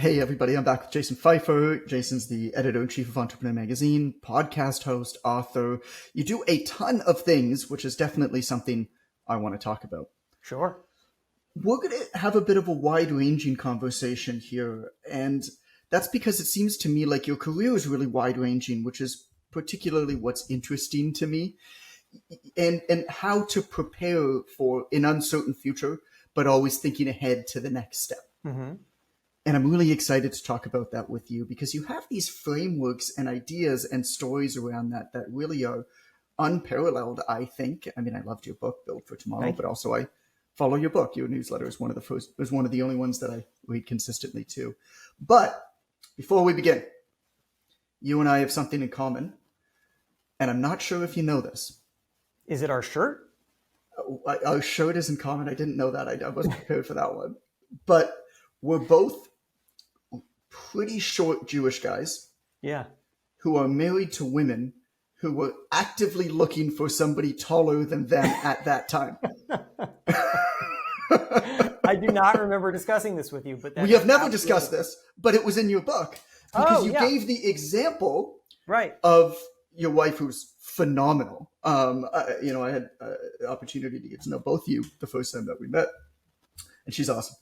Hey everybody, I'm back with Jason Feifer. Jason's the editor-in-chief of Entrepreneur Magazine, podcast host, author. You do a ton of things, which is definitely something I want to talk about. Sure. We're going to have a bit of a wide-ranging conversation here, and that's because it seems to me like your career is really wide-ranging, which is particularly what's interesting to me, and how to prepare for an uncertain future, but always thinking ahead to the next step. Mm-hmm. And I'm really excited to talk about that with you because you have these frameworks and ideas and stories around that really are unparalleled, I think. I mean, I loved your book, Build for Tomorrow, but also I follow your book. Your newsletter is one of the only ones that I read consistently too. But before we begin, you and I have something in common, and I'm not sure if you know this. Is it our shirt? Our shirt is in common. I didn't know that. I wasn't prepared for that one. But we're both pretty short Jewish guys, who are married to women who were actively looking for somebody taller than them at that time. I do not remember discussing this with you, but we have never discussed this, but it was in your book because you gave the example of your wife, who's phenomenal. I had the opportunity to get to know both of you the first time that we met. And she's awesome.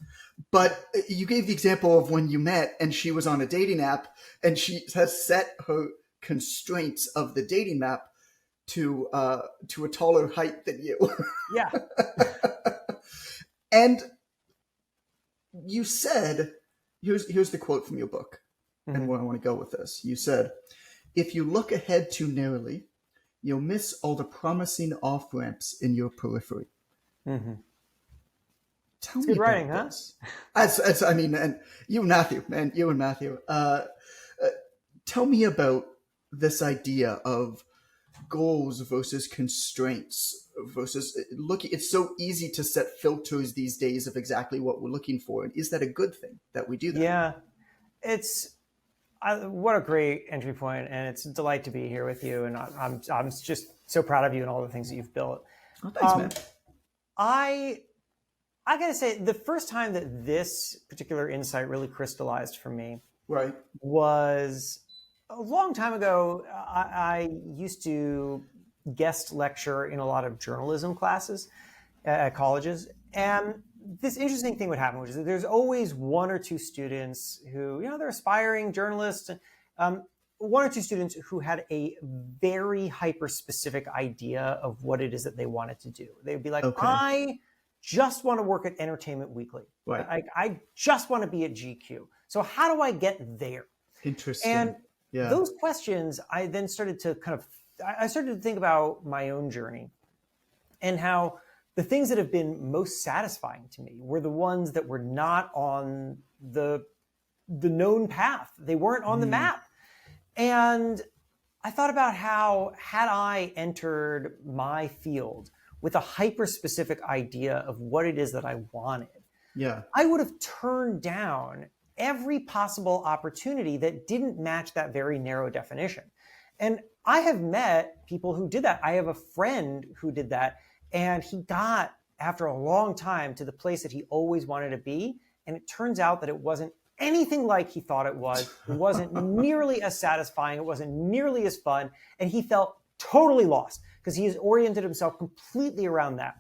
But you gave the example of when you met and she was on a dating app and she has set her constraints of the dating app to a taller height than you. Yeah. And you said, here's the quote from your book, and where I want to go with this. You said, if you look ahead too narrowly, you'll miss all the promising off-ramps in your periphery. Mm-hmm. Tell me about this. And you and Matthew, tell me about this idea of goals versus constraints versus looking. It's so easy to set filters these days of exactly what we're looking for. And is that a good thing that we do that? Yeah, what a great entry point, and it's a delight to be here with you. And I'm just so proud of you and all the things that you've built. Oh, thanks, man. I got to say, the first time that this particular insight really crystallized for me was a long time ago. I used to guest lecture in a lot of journalism classes at colleges. And this interesting thing would happen, which is that there's always one or two students who, they're aspiring journalists, one or two students who had a very hyper-specific idea of what it is that they wanted to do. They'd be like, I just want to work at Entertainment Weekly. Right. I just want to be at GQ. So how do I get there? Interesting. And those questions, I then started to I started to think about my own journey and how the things that have been most satisfying to me were the ones that were not on the known path. They weren't on the map. And I thought about how, had I entered my field with a hyper-specific idea of what it is that I wanted, I would have turned down every possible opportunity that didn't match that very narrow definition. And I have met people who did that. I have a friend who did that, and he got, after a long time, to the place that he always wanted to be. And it turns out that it wasn't anything like he thought it was. It wasn't nearly as satisfying. It wasn't nearly as fun. And he felt totally lost because he has oriented himself completely around that.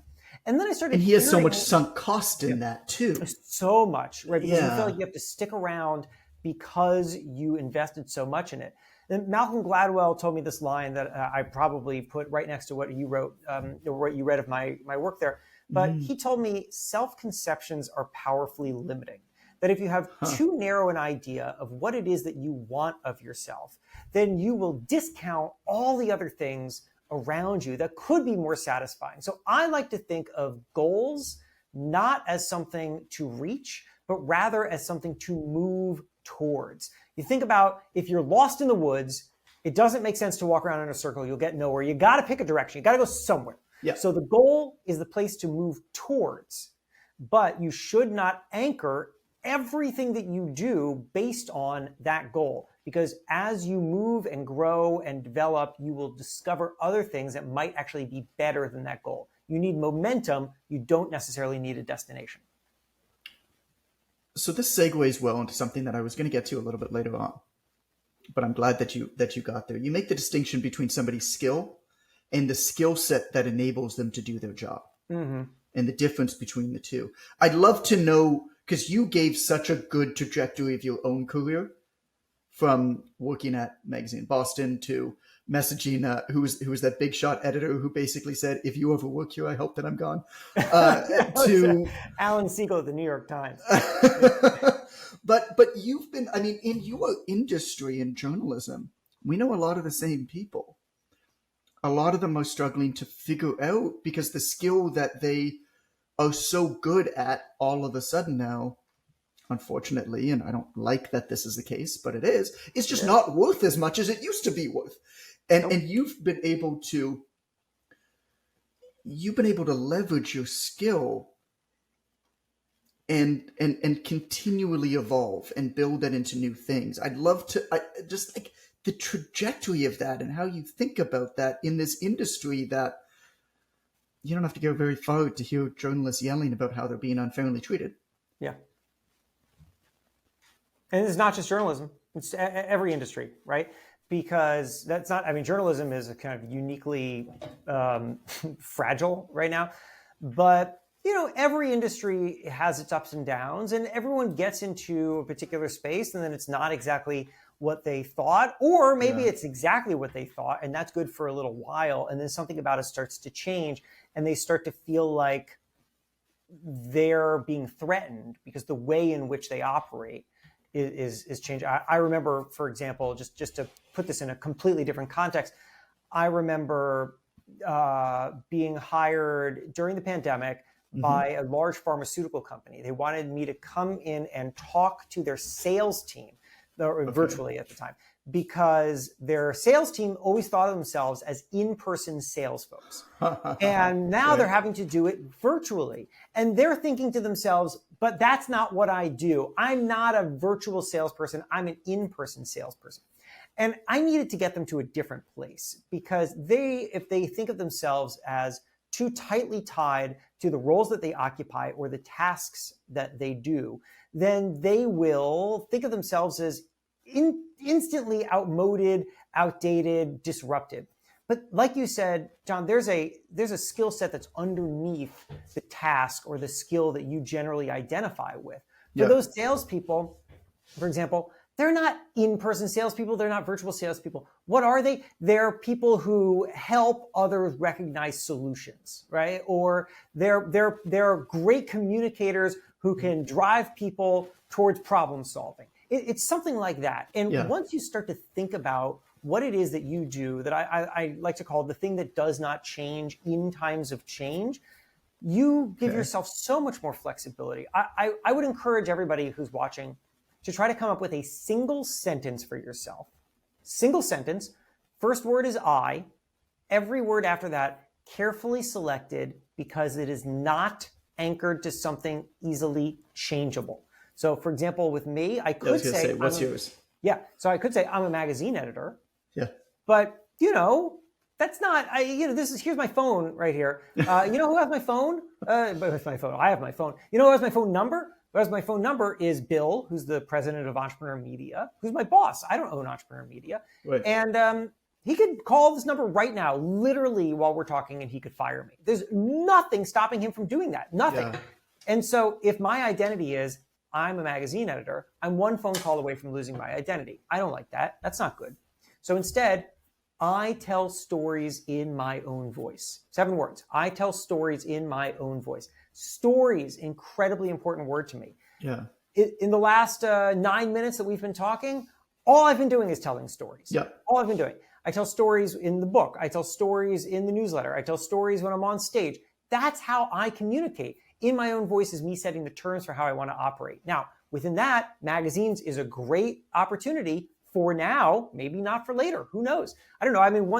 And then I started And he has so much sunk cost in that too. So much, right? Because you feel like you have to stick around because you invested so much in it. And Malcolm Gladwell told me this line that I probably put right next to what you wrote, or what you read of my work there. But he told me self-conceptions are powerfully limiting. That if you have too narrow an idea of what it is that you want of yourself, then you will discount all the other things around you that could be more satisfying. So I like to think of goals not as something to reach, but rather as something to move towards. You think about, if you're lost in the woods, it doesn't make sense to walk around in a circle. You'll get nowhere. You got to pick a direction. You got to go somewhere. Yeah. So the goal is the place to move towards, but you should not anchor everything that you do based on that goal, because as you move and grow and develop, you will discover other things that might actually be better than that goal. You need momentum. You don't necessarily need a destination. So this segues well into something that I was going to get to a little bit later on, but I'm glad that you got there. You make the distinction between somebody's skill and the skill set that enables them to do their job, Mm-hmm. and the difference between the two. I'd love to know, because you gave such a good trajectory of your own career, from working at Magazine Boston to messaging who was that big shot editor who basically said, "If you ever work here, I hope that I'm gone." To Alan Siegel at the New York Times. but you've been, I mean, in your industry in journalism, we know a lot of the same people. A lot of them are struggling to figure out, because the skill that they are so good at all of a sudden now, unfortunately, and I don't like that this is the case, but it is, it's just not worth as much as it used to be worth. And you've been able to leverage your skill and continually evolve and build that into new things. I'd love to just like the trajectory of that and how you think about that in this industry that you don't have to go very far to hear journalists yelling about how they're being unfairly treated. Yeah. And it's not just journalism, it's every industry, right? Because that's not, I mean, journalism is a kind of uniquely fragile right now. But, you know, every industry has its ups and downs, and everyone gets into a particular space and then it's not exactly what they thought, or maybe it's exactly what they thought, and that's good for a little while. And then something about it starts to change and they start to feel like they're being threatened because the way in which they operate is changed. I remember, for example, just to put this in a completely different context, I remember being hired during the pandemic by a large pharmaceutical company. They wanted me to come in and talk to their sales team, virtually at the time, because their sales team always thought of themselves as in-person sales folks. And now they're having to do it virtually. And they're thinking to themselves, but that's not what I do. I'm not a virtual salesperson. I'm an in-person salesperson. And I needed to get them to a different place, because if they think of themselves as too tightly tied to the roles that they occupy or the tasks that they do, then they will think of themselves as instantly outmoded, outdated, disrupted. But like you said, John, there's a skill set that's underneath the task or the skill that you generally identify with. For those salespeople, for example, they're not in-person salespeople. They're not virtual salespeople. What are they? They're people who help others recognize solutions, right? Or they're great communicators who can drive people towards problem solving. It's something like that. And once you start to think about what it is that you do, that I like to call the thing that does not change in times of change, you give yourself so much more flexibility. I would encourage everybody who's watching to try to come up with a single sentence for yourself. Single sentence. First word is I. Every word after that carefully selected because it is not anchored to something easily changeable. So, for example, with me, I could say, what's yours? Yeah. So I could say I'm a magazine editor. Yeah. But, that's not, here's my phone right here. You know who has my phone? With my phone. I have my phone. You know who has my phone number? Who has my phone number is Bill, who's the president of Entrepreneur Media, who's my boss. I don't own Entrepreneur Media. Right. And he could call this number right now, literally while we're talking, and he could fire me. There's nothing stopping him from doing that. Nothing. Yeah. And so if my identity is, I'm a magazine editor, I'm one phone call away from losing my identity. I don't like that. That's not good. So instead, I tell stories in my own voice. 7 words. I tell stories in my own voice. Stories, incredibly important word to me. Yeah. In the last 9 minutes that we've been talking, all I've been doing is telling stories. Yeah. All I've been doing. I tell stories in the book. I tell stories in the newsletter. I tell stories when I'm on stage. That's how I communicate. In my own voice is me setting the terms for how I want to operate. Now, within that, magazines is a great opportunity for now, maybe not for later. Who knows? I don't know. I mean,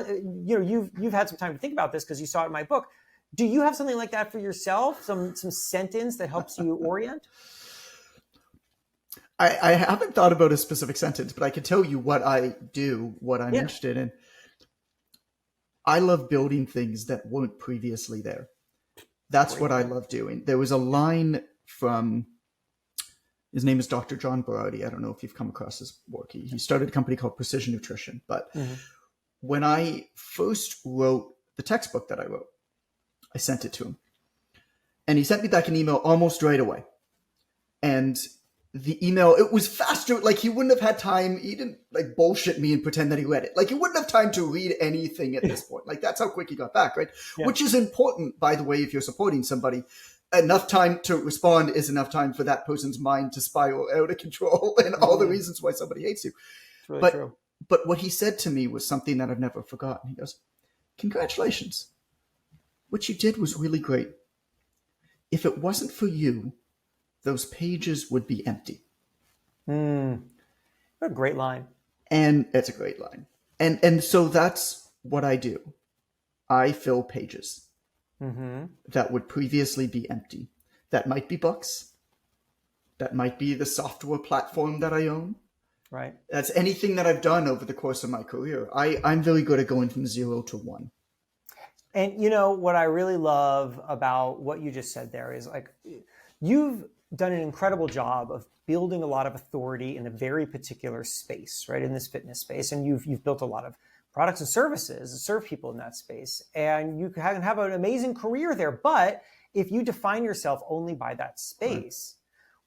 you've had some time to think about this because you saw it in my book. Do you have something like that for yourself? Some sentence that helps you orient? I haven't thought about a specific sentence, but I can tell you what I do, what I'm interested in. I love building things that weren't previously there. That's what I love doing. There was a line from His name is Dr. John Berardi. I don't know if you've come across his work. He started a company called Precision Nutrition. But when I first wrote the textbook that I wrote, I sent it to him. And he sent me back an email almost right away. And the email, it was faster. Like, he wouldn't have had time. He didn't like bullshit me and pretend that he read it. Like, he wouldn't have time to read anything at this point. Like, that's how quick he got back, right? Yeah. Which is important, by the way, if you're supporting somebody. Enough time to respond is enough time for that person's mind to spiral out of control and all the reasons why somebody hates you. It's really true. But what he said to me was something that I've never forgotten. He goes, "Congratulations. What you did was really great. If it wasn't for you, those pages would be empty." What a great line. And it's a great line. And so that's what I do. I fill pages that would previously be empty. That might be books. That might be the software platform that I own. Right. That's anything that I've done over the course of my career. I'm very good at going from 0 to 1. And what I really love about what you just said there is, like, you've done an incredible job of building a lot of authority in a very particular space, right? In this fitness space. And you've built a lot of products and services to serve people in that space. And you can have an amazing career there. But if you define yourself only by that space,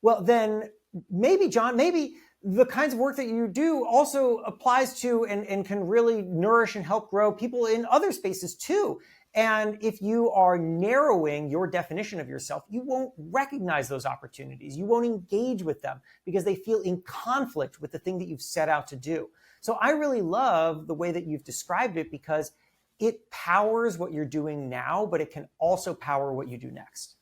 well, then maybe, John, maybe the kinds of work that you do also applies to and can really nourish and help grow people in other spaces too. And if you are narrowing your definition of yourself, you won't recognize those opportunities. You won't engage with them because they feel in conflict with the thing that you've set out to do. So I really love the way that you've described it because it powers what you're doing now, but it can also power what you do next.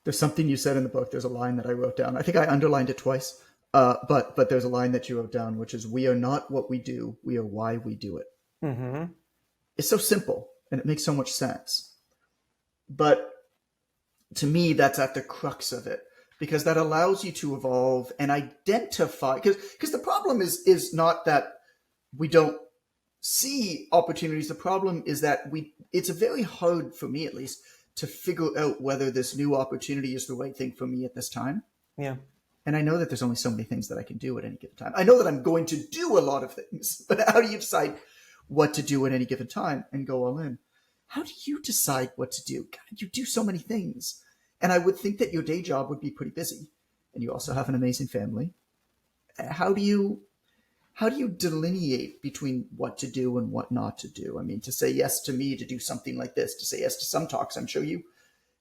There's something you said in the book. There's a line that I wrote down. I think I underlined it twice, but there's a line that you wrote down, which is, "We are not what we do. We are why we do it." Mm-hmm. It's so simple and it makes so much sense. But to me, that's at the crux of it, because that allows you to evolve and identify. Because the problem is not that we don't see opportunities. The problem is that it's very hard, for me at least, to figure out whether this new opportunity is the right thing for me at this time. Yeah. And I know that there's only so many things that I can do at any given time. I know that I'm going to do a lot of things, but how do you decide what to do at any given time and go all in? How do you decide what to do? God, you do so many things. And I would think that your day job would be pretty busy. And you also have an amazing family. How do you delineate between what to do and what not to do? I mean, to say yes to me to do something like this, to say yes to some talks, I'm sure you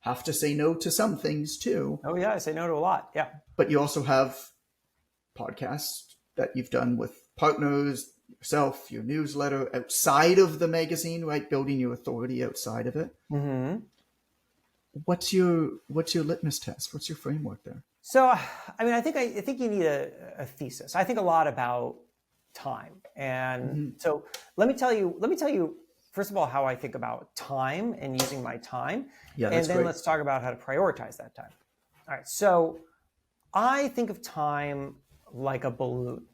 have to say no to some things too. Oh yeah, I say no to a lot. Yeah. But you also have podcasts that you've done with partners, yourself, your newsletter, outside of the magazine, right? Building your authority outside of it. Mm-hmm. What's your litmus test? What's your framework there? So, I mean, I think you need a thesis. I think a lot about time. And so let me tell you, first of all, how I think about time and using my time. Yeah, and then great. Let's talk about how to prioritize that time. All right. So I think of time like a balloon.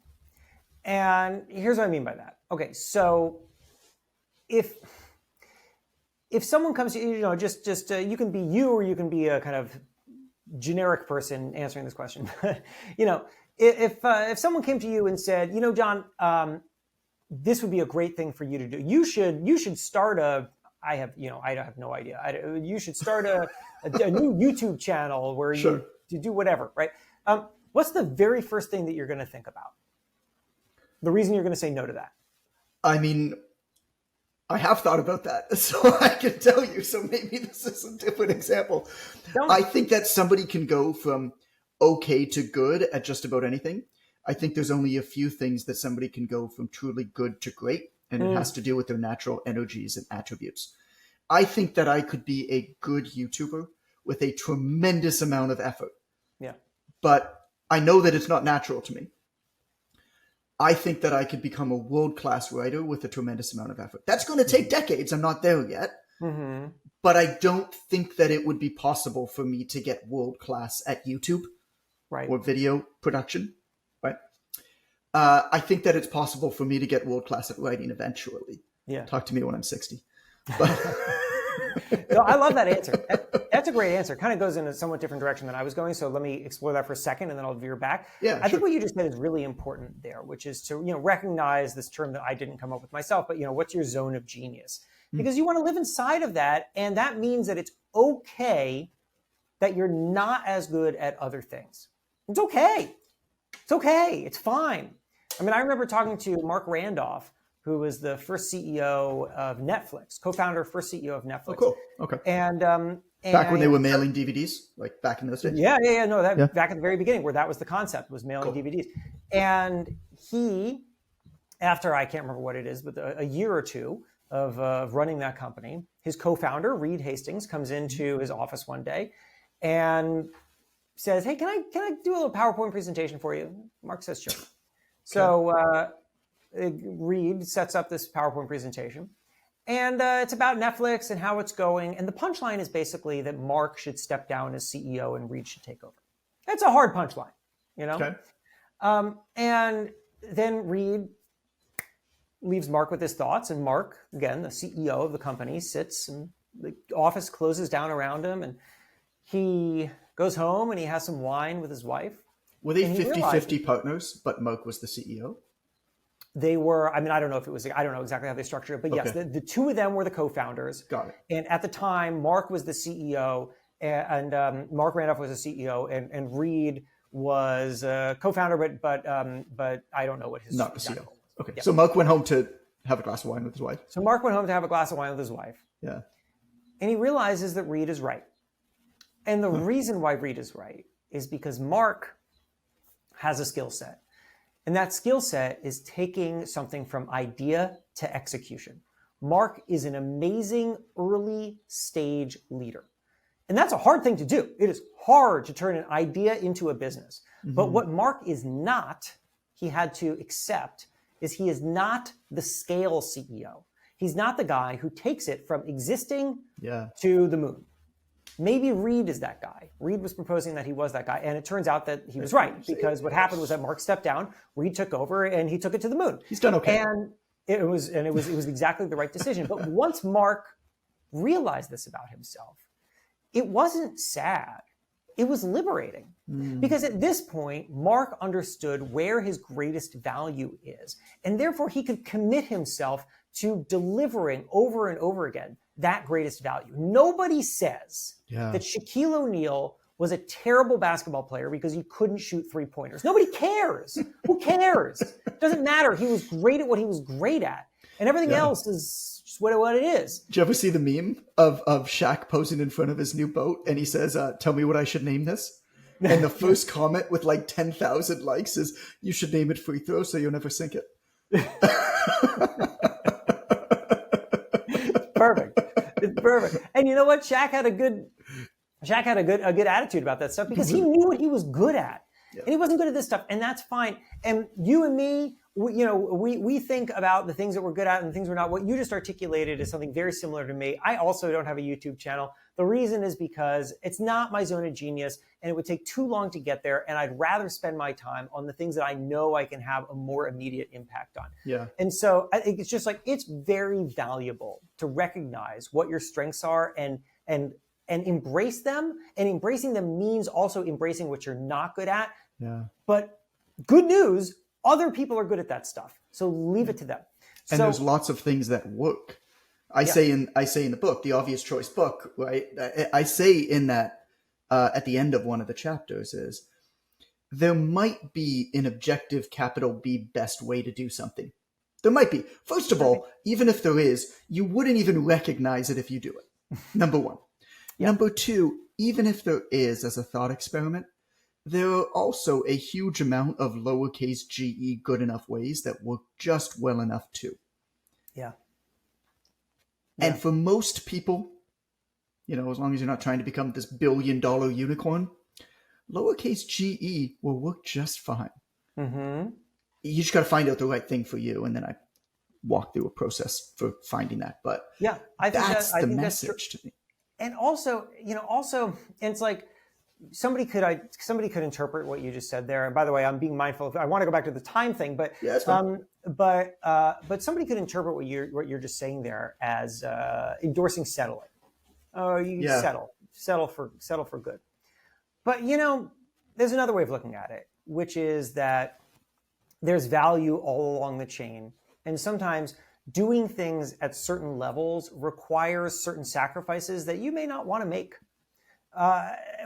And here's what I mean by that. Okay. So if someone comes to you, just you can be you, or you can be a kind of generic person answering this question. If someone came to you and said, John, this would be a great thing for you to do. You should start I have no idea. You should start a new YouTube channel where you do whatever, right? What's the very first thing that you're going to think about? The reason you're going to say no to that? I mean, I have thought about that, so I can tell you. So maybe this is a different example. I think that somebody can go from okay to good at just about anything. I think there's only a few things that somebody can go from truly good to great, and it has to do with their natural energies and attributes. I think that I could be a good YouTuber with a tremendous amount of effort. Yeah. But I know that it's not natural to me. I think that I could become a world-class writer with a tremendous amount of effort. That's going to take decades. I'm not there yet. Mm-hmm. But I don't think that it would be possible for me to get world-class at YouTube or video production. Right? I think that it's possible for me to get world-class at writing eventually. Yeah. Talk to me when I'm 60. But No, I love that answer. That's a great answer. It kind of goes in a somewhat different direction than I was going. So let me explore that for a second, and then I'll veer back. Yeah, I think what you just said is really important there, which is to recognize this term that I didn't come up with myself, but what's your zone of genius? Because you want to live inside of that, and that means that it's okay that you're not as good at other things. It's okay. It's okay. It's fine. I mean, I remember talking to Mark Randolph, who was the first CEO of Netflix, co-founder, first CEO of Netflix. Oh, cool. Okay. And back when they were mailing DVDs, like back in those days. Yeah. No, back at the very beginning, where that was the concept, was mailing DVDs. And he, after I can't remember what it is, but a year or two of running that company, his co-founder Reed Hastings comes into his office one day and says, "Hey, can I do a little PowerPoint presentation for you?" Mark says, "Sure." Okay. So Reed sets up this PowerPoint presentation, and it's about Netflix and how it's going. And the punchline is basically that Mark should step down as CEO and Reed should take over. That's a hard punchline, Okay. And then Reed leaves Mark with his thoughts, and Mark, again, the CEO of the company, sits, and the office closes down around him, and he goes home and he has some wine with his wife. Were they 50-50 partners, but Mark was the CEO? They were, I don't know if it was, I don't know exactly how they structured it, but yes, the two of them were the co-founders. Got it. And at the time, Mark was the CEO, and Mark Randolph was the CEO, and Reed was a co-founder, but I don't know what his... Not the CEO. Okay, yeah. So Mark went home to have a glass of wine with his wife. So Mark went home to have a glass of wine with his wife. Yeah. And he realizes that Reed is right. And the reason why Reed is right is because Mark has a skill set. And that skill set is taking something from idea to execution. Mark is an amazing early stage leader. And that's a hard thing to do. It is hard to turn an idea into a business. Mm-hmm. But what Mark is not, he had to accept, is he is not the scale CEO. He's not the guy who takes it from existing to the moon. Maybe Reed is that guy. Reed was proposing that he was that guy, and it turns out that he was right, because what happened was that Mark stepped down, Reed took over, and he took it to the moon. He's done okay. And it was exactly the right decision. But once Mark realized this about himself, it wasn't sad. It was liberating. Because at this point, Mark understood where his greatest value is, and therefore he could commit himself to delivering over and over again that greatest value. Nobody says that Shaquille O'Neal was a terrible basketball player because he couldn't shoot three-pointers. Nobody cares. Who cares? It doesn't matter. He was great at what he was great at. And everything else is just what it is. Did you ever see the meme of Shaq posing in front of his new boat, and he says, "Tell me what I should name this"? And the first comment with like 10,000 likes is, "You should name it free throw so you'll never sink it." Perfect. It's perfect. And you know what? Shaq had a good attitude about that stuff, because he knew what he was good at. And he wasn't good at this stuff, and that's fine. And you and me, we think about the things that we're good at and the things we're not. What you just articulated is something very similar to me. I also don't have a YouTube channel. The reason is because it's not my zone of genius, and it would take too long to get there. And I'd rather spend my time on the things that I know I can have a more immediate impact on. Yeah. And so I think it's just like, it's very valuable to recognize what your strengths are and embrace them. And embracing them means also embracing what you're not good at. Yeah. But good news, other people are good at that stuff. So leave it to them. And there's lots of things that work. I say in the book, the Obvious Choice book, right? I say in that at the end of one of the chapters is, there might be an objective capital B best way to do something. There might be. First of all, even if there is, you wouldn't even recognize it if you do it. Number one. Number two, even if there is, as a thought experiment, there are also a huge amount of lowercase ge good enough ways that work just well enough too. Yeah. And for most people, as long as you're not trying to become this billion-dollar unicorn, lowercase ge will work just fine. Mm-hmm. You just got to find out the right thing for you, and then I walk through a process for finding that. But I think that's the message to me. And also, it's like, somebody could interpret what you just said there. And by the way, I'm being mindful of, I want to go back to the time thing, but but somebody could interpret what you're just saying there as endorsing settling. Oh, you Yeah. settle for good. But there's another way of looking at it, which is that there's value all along the chain. And sometimes doing things at certain levels requires certain sacrifices that you may not want to make,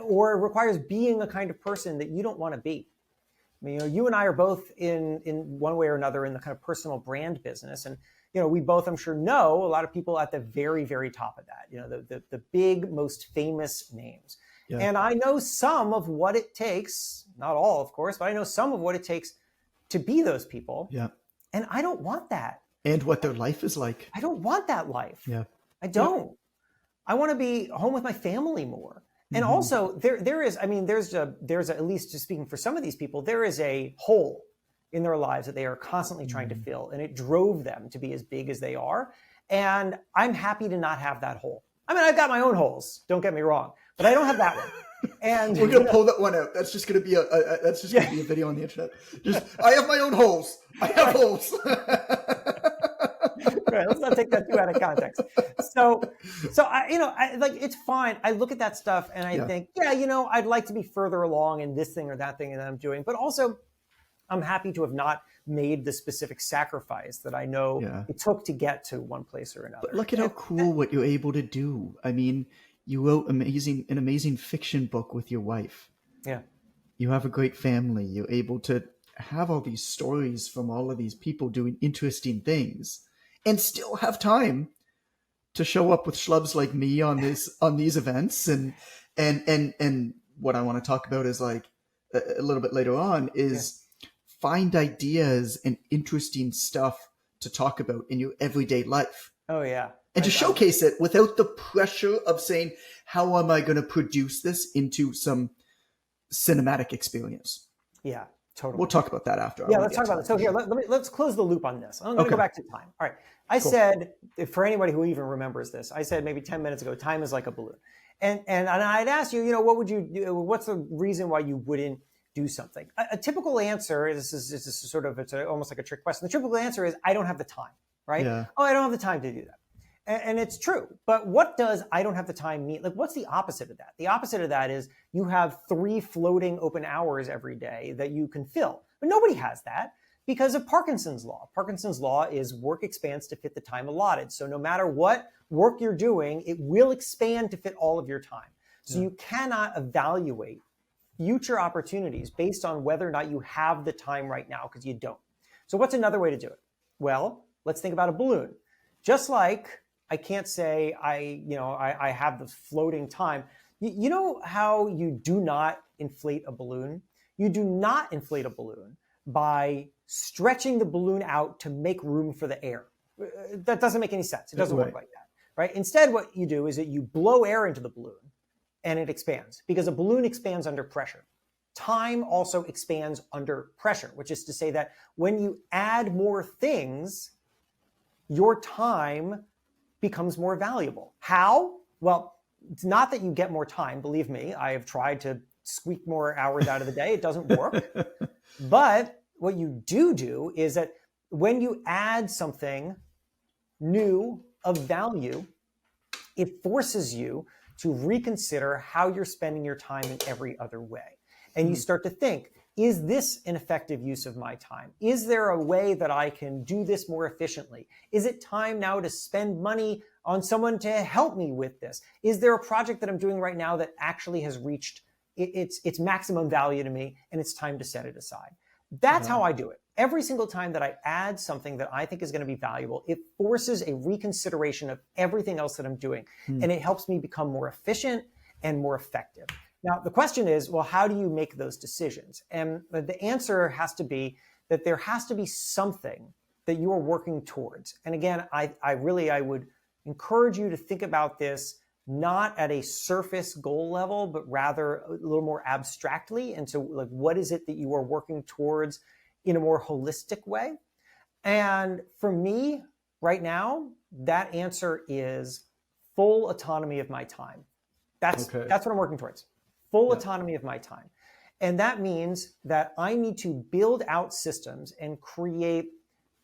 or it requires being a kind of person that you don't want to be. I mean, you and I are both in one way or another in the kind of personal brand business. And, we both, I'm sure, know a lot of people at the very, very top of that, the big, most famous names. Yeah. And I know some of what it takes, not all, of course, but I know some of what it takes to be those people. Yeah. And I don't want that. And what their life is like. I don't want that life. Yeah. I don't. Yeah. I want to be home with my family more. And also there is, I mean, there's at least just speaking for some of these people, there is a hole in their lives that they are constantly trying to fill. And it drove them to be as big as they are. And I'm happy to not have that hole. I mean, I've got my own holes, don't get me wrong, but I don't have that one. And we're gonna pull that one out. That's just gonna be gonna be a video on the internet. Just, I have my own holes. I have holes. Right, let's not take that too out of context. So I like, it's fine. I look at that stuff and I think, I'd like to be further along in this thing or that thing that I'm doing, but also I'm happy to have not made the specific sacrifice that I know it took to get to one place or another. But look at how cool what you're able to do. I mean, you wrote an amazing fiction book with your wife. Yeah. You have a great family. You're able to have all these stories from all of these people doing interesting things and still have time to show up with schlubs like me on these events. And what I want to talk about is like a little bit later on is find ideas and interesting stuff to talk about in your everyday life. Oh yeah. And to showcase it without the pressure of saying, how am I going to produce this into some cinematic experience? Yeah, totally. We'll talk about that after. Yeah, let's talk about it. So here, let's close the loop on this. I'm going to go back to time. All right. I said, for anybody who even remembers this, I said maybe 10 minutes ago, time is like a balloon. And I'd ask you, what would you do? What's the reason why you wouldn't do something? A typical answer, it's almost like a trick question. The typical answer is, I don't have the time, right? Yeah. Oh, I don't have the time to do that. And it's true. But what does I don't have the time mean? Like, what's the opposite of that? The opposite of that is you have 3 floating open hours every day that you can fill. But nobody has that because of Parkinson's law. Parkinson's law is work expands to fit the time allotted. So no matter what work you're doing, it will expand to fit all of your time. So you cannot evaluate future opportunities based on whether or not you have the time right now, because you don't. So what's another way to do it? Well, let's think about a balloon. Just like I can't say I have the floating time. You know how you do not inflate a balloon? You do not inflate a balloon by stretching the balloon out to make room for the air. That doesn't make any sense. It doesn't work like that, right? Instead, what you do is that you blow air into the balloon and it expands, because a balloon expands under pressure. Time also expands under pressure, which is to say that when you add more things, your time becomes more valuable. How? Well, it's not that you get more time. Believe me, I have tried to squeak more hours out of the day. It doesn't work. But what you do is that when you add something new of value, it forces you to reconsider how you're spending your time in every other way. And you start to think, is this an effective use of my time? Is there a way that I can do this more efficiently? Is it time now to spend money on someone to help me with this? Is there a project that I'm doing right now that actually has reached its maximum value to me, and it's time to set it aside? That's how I do it. Every single time that I add something that I think is going to be valuable, it forces a reconsideration of everything else that I'm doing. And it helps me become more efficient and more effective. Now, the question is, well, how do you make those decisions? And the answer has to be that there has to be something that you are working towards. And again, I would encourage you to think about this not at a surface goal level, but rather a little more abstractly. And so, like, what is it that you are working towards in a more holistic way? And for me, right now, that answer is full autonomy of my time. That's what I'm working towards. Full autonomy of my time. And that means that I need to build out systems and create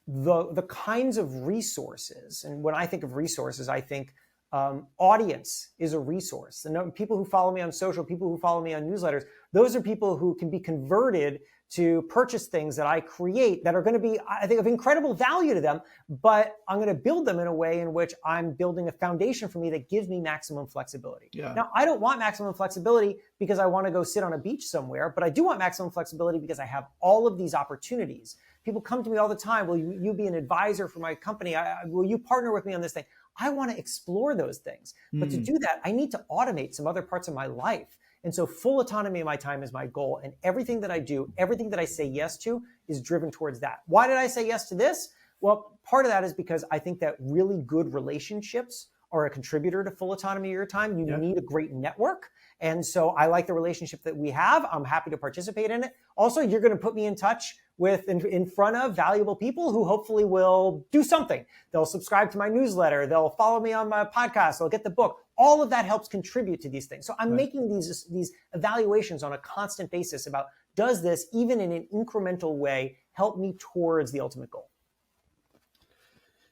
the kinds of resources. And when I think of resources, I think Audience is a resource. And people who follow me on social, people who follow me on newsletters, those are people who can be converted to purchase things that I create that are going to be, I think, of incredible value to them, but I'm going to build them in a way in which I'm building a foundation for me that gives me maximum flexibility. Yeah. Now, I don't want maximum flexibility because I want to go sit on a beach somewhere, but I do want maximum flexibility because I have all of these opportunities. People come to me all the time. Will you be an advisor for my company? Will you partner with me on this thing? I want to explore those things. But to do that, I need to automate some other parts of my life. And so full autonomy of my time is my goal. And everything that I do, everything that I say yes to is driven towards that. Why did I say yes to this? Well, part of that is because I think that really good relationships are a contributor to full autonomy of your time. You need a great network. And so I like the relationship that we have. I'm happy to participate in it. Also, you're going to put me in touch with, in front of valuable people who hopefully will do something. They'll subscribe to my newsletter. They'll follow me on my podcast. They'll get the book. All of that helps contribute to these things. So I'm making these evaluations on a constant basis about, does this, even in an incremental way, help me towards the ultimate goal?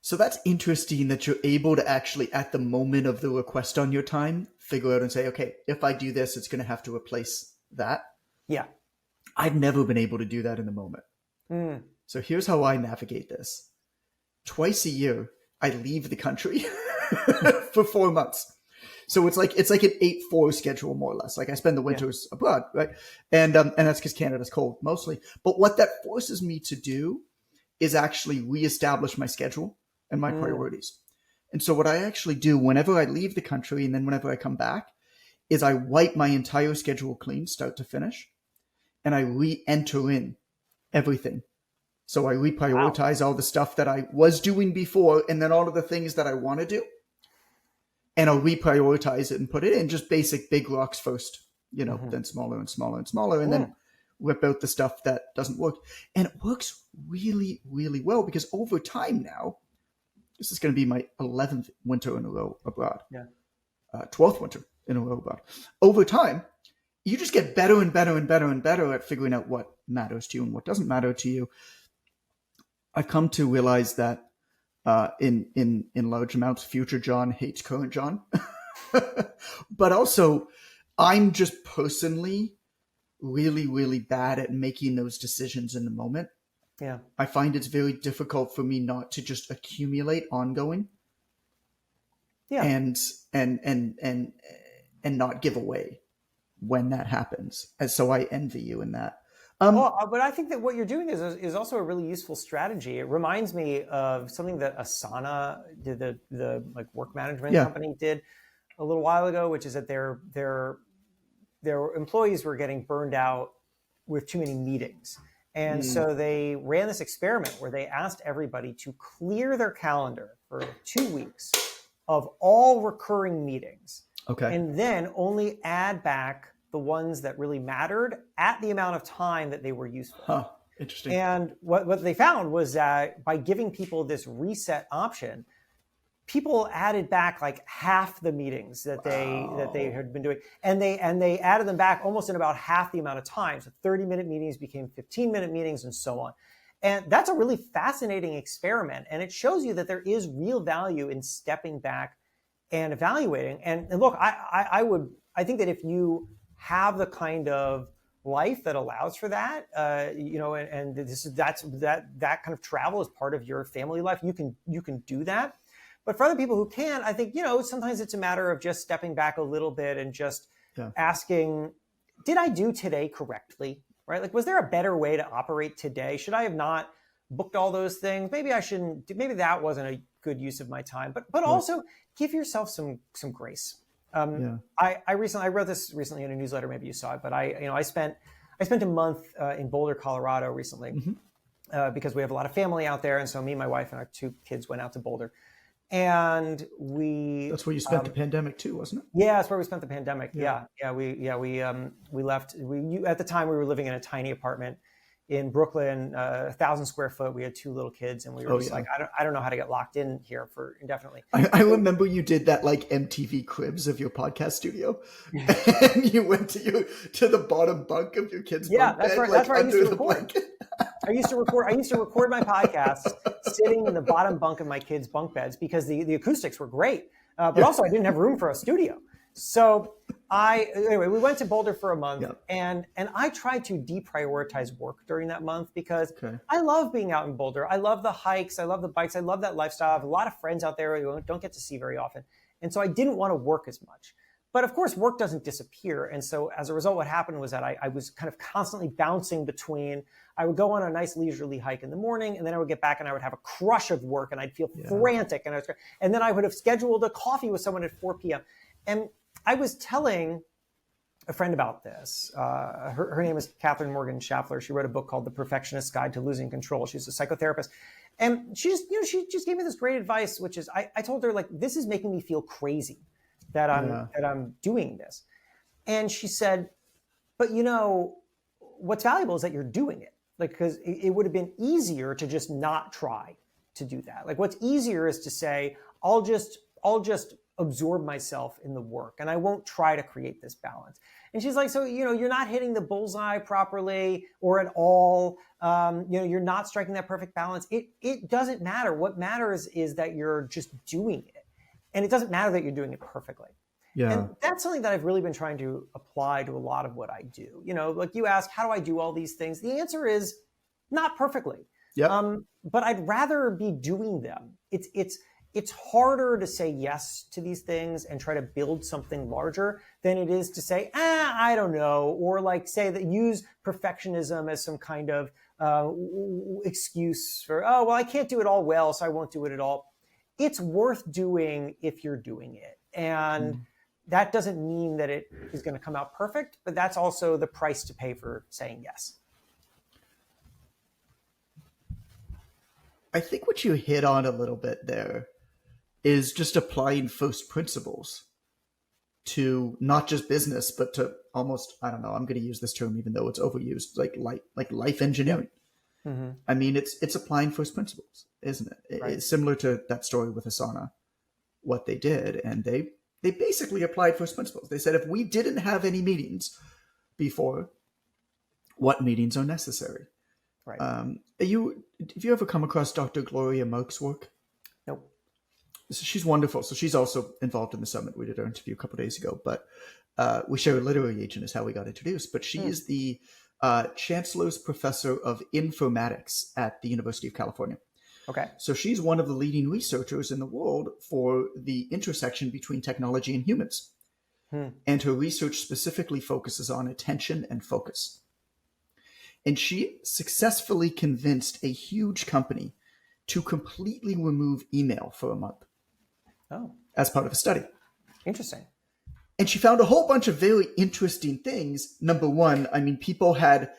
So that's interesting that you're able to actually, at the moment of the request on your time, figure out and say, okay, if I do this, it's going to have to replace that. Yeah. I've never been able to do that in the moment. So here's how I navigate this. Twice a year, I leave the country for 4 months. So it's like an 8-4 schedule, more or less. Like I spend the winters abroad, right? And that's because Canada's cold mostly. But what that forces me to do is actually reestablish my schedule and my priorities. And so what I actually do whenever I leave the country and then whenever I come back is I wipe my entire schedule clean, start to finish, and I re-enter in everything. So I reprioritize all the stuff that I was doing before and then all of the things that I want to do. And I'll reprioritize it and put it in just basic big rocks first, then smaller and smaller and smaller, and then rip out the stuff that doesn't work. And it works really, really well because over time now, this is going to be my 11th winter in a row abroad. 12th winter in a row abroad. Over time, you just get better and better and better and better at figuring out what matters to you and what doesn't matter to you. I've come to realize that in large amounts, future John hates current John. But also, I'm just personally really, really bad at making those decisions in the moment. Yeah. I find it's very difficult for me not to just accumulate ongoing. Yeah. And not give away when that happens. And so I envy you in that. But I think that what you're doing is also a really useful strategy. It reminds me of something that Asana did, the like work management company did a little while ago, which is that their employees were getting burned out with too many meetings. And so they ran this experiment where they asked everybody to clear their calendar for 2 weeks of all recurring meetings. Okay. And then only add back the ones that really mattered at the amount of time that they were useful. Huh. Interesting. And what they found was that by giving people this reset option, people added back like half the meetings that they had been doing, and they added them back almost in about half the amount of time. So 30-minute meetings became 15-minute meetings, and so on. And that's a really fascinating experiment, and it shows you that there is real value in stepping back and evaluating. And look, I think that if you have the kind of life that allows for that, and that kind of travel is part of your family life, you can do that. But for other people who can't, I think, sometimes it's a matter of just stepping back a little bit and just asking, did I do today correctly? Right? Like, was there a better way to operate today? Should I have not booked all those things? Maybe I shouldn't. Maybe that wasn't a good use of my time. But also give yourself some grace. I wrote this recently in a newsletter. Maybe you saw it, but I spent a month in Boulder, Colorado recently because we have a lot of family out there, and so me, my wife, and our 2 kids went out to Boulder. And that's where you spent the pandemic too, wasn't it? Yeah, that's where we spent the pandemic. We left. At the time we were living in a tiny apartment in Brooklyn, 1,000 square foot. We had 2 little kids, and we were like, I don't know how to get locked in here for indefinitely. I remember you did that like MTV Cribs of your podcast studio, and you went to the bottom bunk of your kids' bunk bed, that's where I used to record. I used to record my podcasts sitting in the bottom bunk of my kids' bunk beds because the acoustics were great, but also I didn't have room for a studio. So anyway, we went to Boulder for a month, and I tried to deprioritize work during that month because I love being out in Boulder. I love the hikes, I love the bikes, I love that lifestyle. I have a lot of friends out there who don't get to see very often, and so I didn't want to work as much. But of course, work doesn't disappear. And so as a result, what happened was that I was kind of constantly bouncing between, I would go on a nice leisurely hike in the morning, and then I would get back and I would have a crush of work and I'd feel frantic. And then I would have scheduled a coffee with someone at 4 p.m. And I was telling a friend about this. Her name is Catherine Morgan Schaffler. She wrote a book called The Perfectionist's Guide to Losing Control. She's a psychotherapist. And she just gave me this great advice, which is I told her, like, this is making me feel crazy that I'm doing this. And she said, but what's valuable is that you're doing it. Like, because it would have been easier to just not try to do that. Like, what's easier is to say, I'll just absorb myself in the work and I won't try to create this balance. And she's like, so, you're not hitting the bullseye properly or at all. You're not striking that perfect balance. It doesn't matter. What matters is that you're just doing it. And it doesn't matter that you're doing it perfectly. Yeah. And that's something that I've really been trying to apply to a lot of what I do. Like you ask, how do I do all these things? The answer is not perfectly. Yeah. But I'd rather be doing them. It's harder to say yes to these things and try to build something larger than it is to say, I don't know, or like say that use perfectionism as some kind of excuse for, I can't do it all well, so I won't do it at all. It's worth doing if you're doing it. And that doesn't mean that it is going to come out perfect, but that's also the price to pay for saying yes. I think what you hit on a little bit there is just applying first principles to not just business, but to almost, I don't know, I'm going to use this term even though it's overused, like life engineering. Mm-hmm. I mean, it's applying first principles, isn't it? Right. It's similar to that story with Asana, what they did. And they basically applied first principles. They said, if we didn't have any meetings before, what meetings are necessary? Right. Have you ever come across Dr. Gloria Merck's work? Nope. So she's wonderful. So she's also involved in the summit. We did her interview a couple of days ago, but we share a literary agent is how we got introduced. But she is the Chancellor's Professor of Informatics at the University of California. Okay. So she's one of the leading researchers in the world for the intersection between technology and humans. And her research specifically focuses on attention and focus. And she successfully convinced a huge company to completely remove email for a month. Oh. As part of a study. Interesting. And she found a whole bunch of very interesting things. Number one, I mean, people had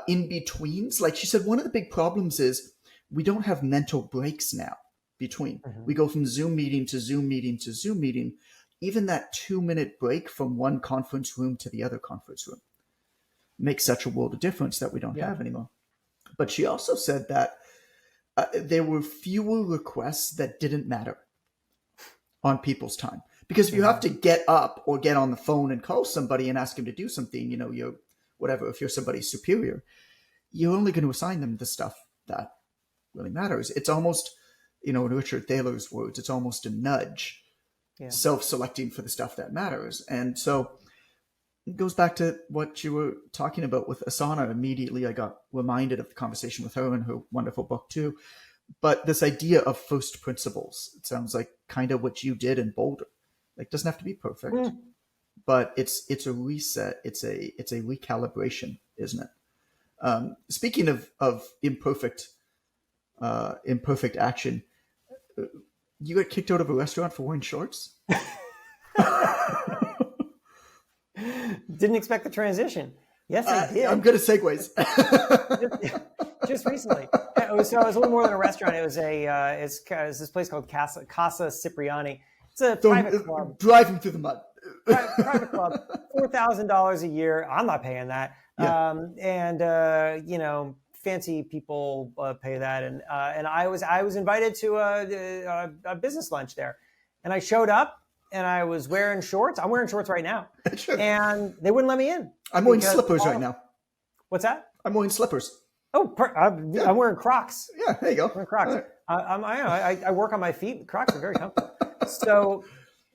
in-betweens. Like she said, one of the big problems is we don't have mental breaks now between. Mm-hmm. We go from Zoom meeting to Zoom meeting to Zoom meeting. Even that 2-minute break from one conference room to the other conference room makes such a world of difference that we don't have anymore. But she also said that there were fewer requests that didn't matter on people's time. Because if you have to get up or get on the phone and call somebody and ask them to do something, you're whatever, if you're somebody's superior, you're only going to assign them the stuff that really matters. It's almost, in Richard Thaler's words, it's almost a nudge, self-selecting for the stuff that matters. And so it goes back to what you were talking about with Asana. Immediately, I got reminded of the conversation with her and her wonderful book too. But this idea of first principles, it sounds like kind of what you did in Boulder. Like, it doesn't have to be perfect, but it's a reset. It's a recalibration, isn't it? Speaking of imperfect action, you got kicked out of a restaurant for wearing shorts? Didn't expect the transition. Yes, I did. I'm good at segues. Just recently. So it was a little more than a restaurant. It was it's this place called Casa Cipriani. It's a private club. Driving through the mud. Private club, $4,000 a year. I'm not paying that. Yeah. Fancy people pay that. And I was invited to a business lunch there, and I showed up and I was wearing shorts. I'm wearing shorts right now, sure. And they wouldn't let me in. I'm wearing slippers right now. What's that? I'm wearing slippers. I'm wearing Crocs. Yeah, there you go. I'm wearing Crocs. Right. I work on my feet. Crocs are very comfortable. So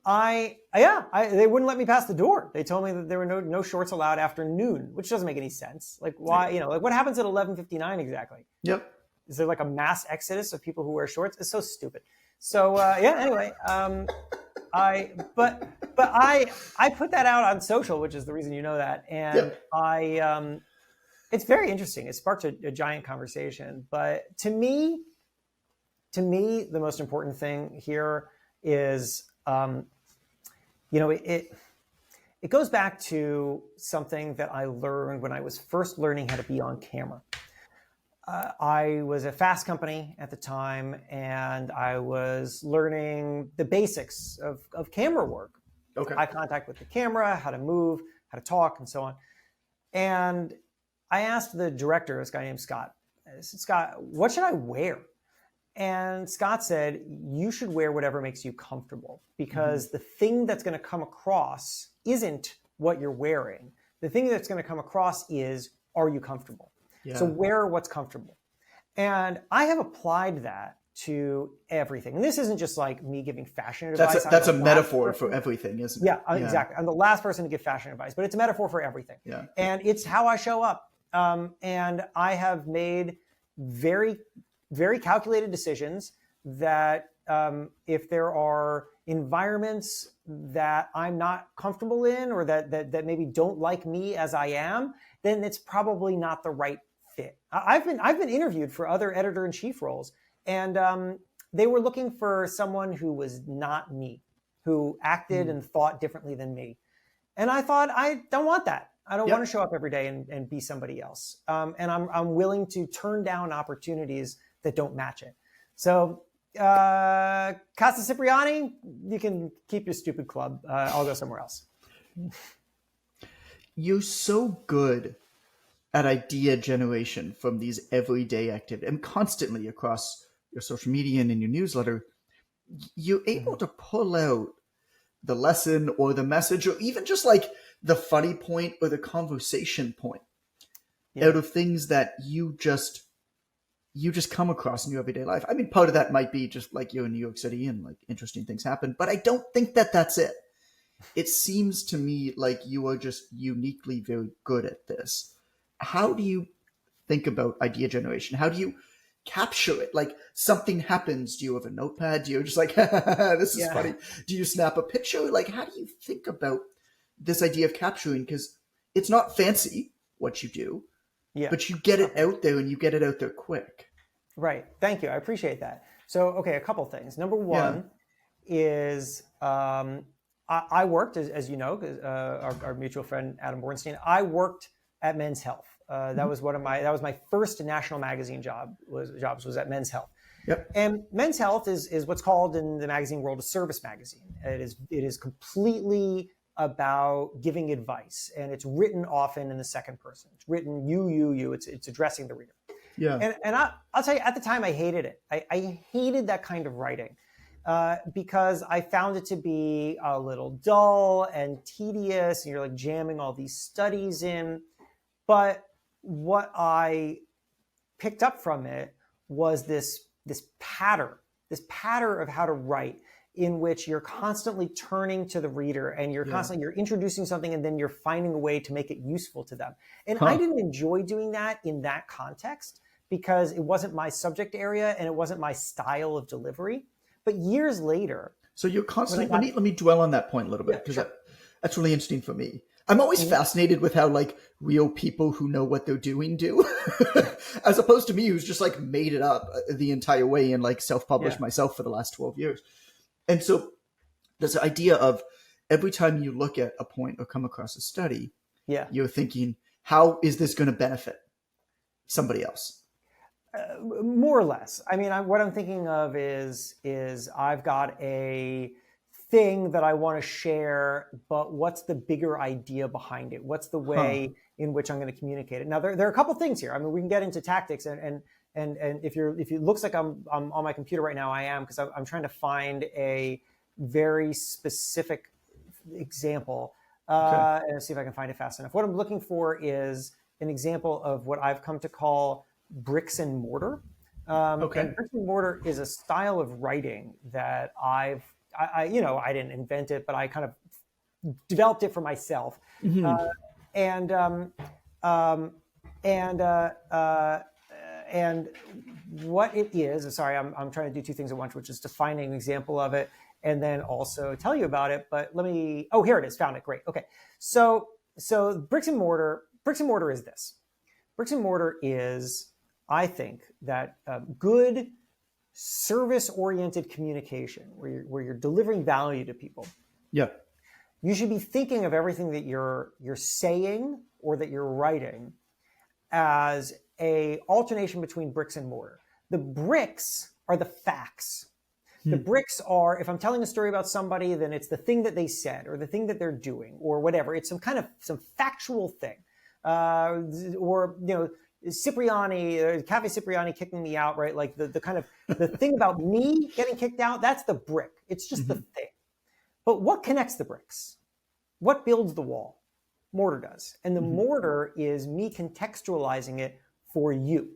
they wouldn't let me pass the door. They told me that there were no shorts allowed after noon, which doesn't make any sense. Like why, like what happens at 11:59 exactly? Yep. Is there like a mass exodus of people who wear shorts? It's so stupid. So anyway, I put that out on social, which is the reason you know that, and yep. It's very interesting. It sparked a giant conversation. But to me, the most important thing here is, it goes back to something that I learned when I was first learning how to be on camera. I was at Fast Company at the time, and I was learning the basics of camera work. Okay. Eye contact with the camera, how to move, how to talk, and so on. And I asked the director, this guy named Scott, I said, Scott, what should I wear? And Scott said, you should wear whatever makes you comfortable, because the thing that's going to come across isn't what you're wearing. The thing that's going to come across is, are you comfortable? Yeah. So wear what's comfortable. And I have applied that to everything. And this isn't just like me giving fashion advice. That's a metaphor for everything, isn't it? Yeah, exactly. I'm the last person to give fashion advice, but it's a metaphor for everything. Yeah. And it's how I show up. And I have made very, very calculated decisions that if there are environments that I'm not comfortable in, or that maybe don't like me as I am, then it's probably not the right fit. I've been interviewed for other editor-in-chief roles, and they were looking for someone who was not me, who acted and thought differently than me. And I thought, I don't want that. I don't want to show up every day and be somebody else. And I'm willing to turn down opportunities that don't match it. So Casa Cipriani, you can keep your stupid club. I'll go somewhere else. You're so good at idea generation from these everyday activities, and constantly across your social media and in your newsletter, you're able to pull out the lesson or the message, or even just like the funny point or the conversation point out of things that you just come across in your everyday life. I mean, part of that might be just like you're in New York City and like interesting things happen, but I don't think that that's it. It seems to me like you are just uniquely very good at this. How do you think about idea generation? How do you capture it? Like something happens. Do you have a notepad? Do you just like, this is funny? Do you snap a picture? Like, how do you think about this idea of capturing? Because it's not fancy what you do, but you get it out there, and you get it out there quick. Right. Thank you. I appreciate that. So, okay, a couple things. Number one is I worked, as you know, our mutual friend Adam Bornstein, I worked at Men's Health. That was my first national magazine job was at Men's Health. Yep. And Men's Health is what's called in the magazine world a service magazine. It is completely about giving advice, and it's written often in the second person. It's written you. It's addressing the reader. Yeah. And I'll tell you, at the time I hated it. I hated that kind of writing. Because I found it to be a little dull and tedious, and you're like jamming all these studies in. But what I picked up from it was this pattern of how to write, in which you're constantly turning to the reader, and you're introducing something, and then you're finding a way to make it useful to them. And I didn't enjoy doing that in that context, because it wasn't my subject area and it wasn't my style of delivery. But years later, so you're constantly. Let me dwell on that point a little bit, because that's really interesting for me. I'm always fascinated with how like real people who know what they're doing do, as opposed to me, who's just like made it up the entire way and like self-published myself for the last 12 years. And so this idea of every time you look at a point or come across a study, you're thinking, how is this going to benefit somebody else? More or less. I mean, what I'm thinking of is I've got a thing that I want to share, but what's the bigger idea behind it? What's the way in which I'm going to communicate it? Now, there are a couple things here. I mean, we can get into tactics, and if it looks like I'm on my computer right now, I am, because I'm trying to find a very specific example and see if I can find it fast enough. What I'm looking for is an example of what I've come to call bricks and mortar. Okay. And bricks and mortar is a style of writing that I didn't invent it, but I kind of developed it for myself. Mm-hmm. And and what it is, sorry, I'm trying to do two things at once, which is defining an example of it and then also tell you about it. But here it is, found it, great. Okay, so bricks and mortar is this. Bricks and mortar is, I think, that good service-oriented communication where you're delivering value to people. Yeah. You should be thinking of everything that you're saying or that you're writing as a alternation between bricks and mortar. The bricks are the facts. The bricks are, if I'm telling a story about somebody, then it's the thing that they said or the thing that they're doing or whatever. It's some factual thing. Or, Cipriani, Cafe Cipriani kicking me out, right? Like the kind of the thing about me getting kicked out, that's the brick. It's just the thing. But what connects the bricks? What builds the wall? Mortar does. And the mortar is me contextualizing it for you.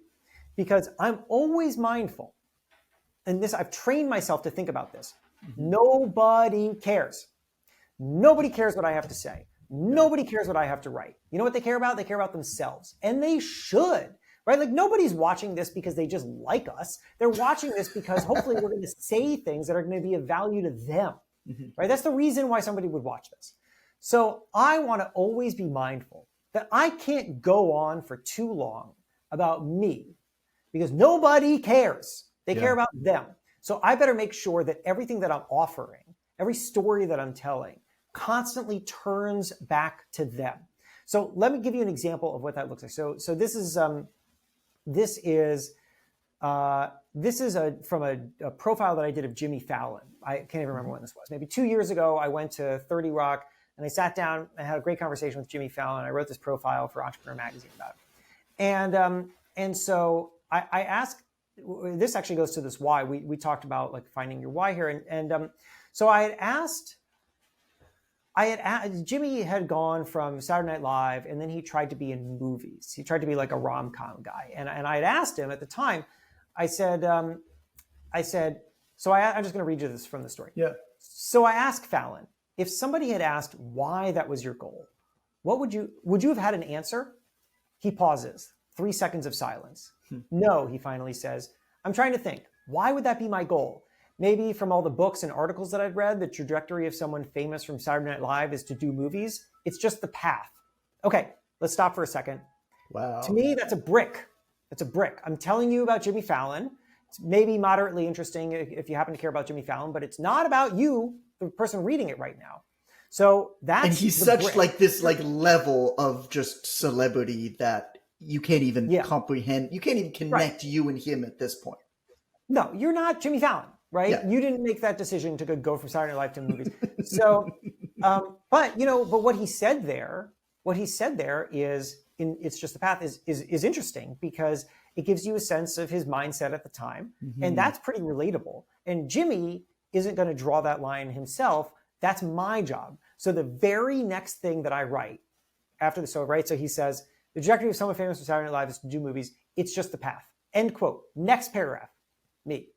Because I'm always mindful, and this, I've trained myself to think about this. Nobody cares. Nobody cares what I have to say. Nobody cares what I have to write. You know what they care about? They care about themselves. And they should, right? Like nobody's watching this because they just like us. They're watching this because hopefully we're going to say things that are going to be of value to them, right? That's the reason why somebody would watch this. So I want to always be mindful that I can't go on for too long about me because nobody cares. They care about them. So I better make sure that everything that I'm offering, every story that I'm telling, constantly turns back to them. So let me give you an example of what that looks like. So this is from a profile that I did of Jimmy Fallon. I can't even remember when this was. Maybe 2 years ago, I went to 30 Rock and I sat down and had a great conversation with Jimmy Fallon. I wrote this profile for Entrepreneur Magazine about it. And so I asked, this actually goes to this why. We talked about like finding your why here. So I had asked, Jimmy had gone from Saturday Night Live and then he tried to be in movies. He tried to be like a rom-com guy. And I had asked him at the time, I said, so I'm just going to read you this from the story. Yeah. So I asked Fallon, if somebody had asked why that was your goal, what would you have had an answer? He pauses, 3 seconds of silence. No, he finally says, I'm trying to think, why would that be my goal? Maybe from all the books and articles that I've read, the trajectory of someone famous from Saturday Night Live is to do movies. It's just the path. Okay, let's stop for a second. Wow. To me, that's a brick. That's a brick. I'm telling you about Jimmy Fallon. It's maybe moderately interesting if you happen to care about Jimmy Fallon, but it's not about you, the person reading it right now. So that's and he's such brick. Like this like level of just celebrity that you can't even comprehend. You can't even connect you and him at this point. No, you're not Jimmy Fallon. Right? Yeah. You didn't make that decision to go from Saturday Night Live to movies. So, but what he said there is, it's just the path is interesting because it gives you a sense of his mindset at the time. And that's pretty relatable. And Jimmy isn't going to draw that line himself. That's my job. So the very next thing that I write after the show, right? So he says, the trajectory of someone famous from Saturday Night Live is to do movies. It's just the path. End quote. Next paragraph, me.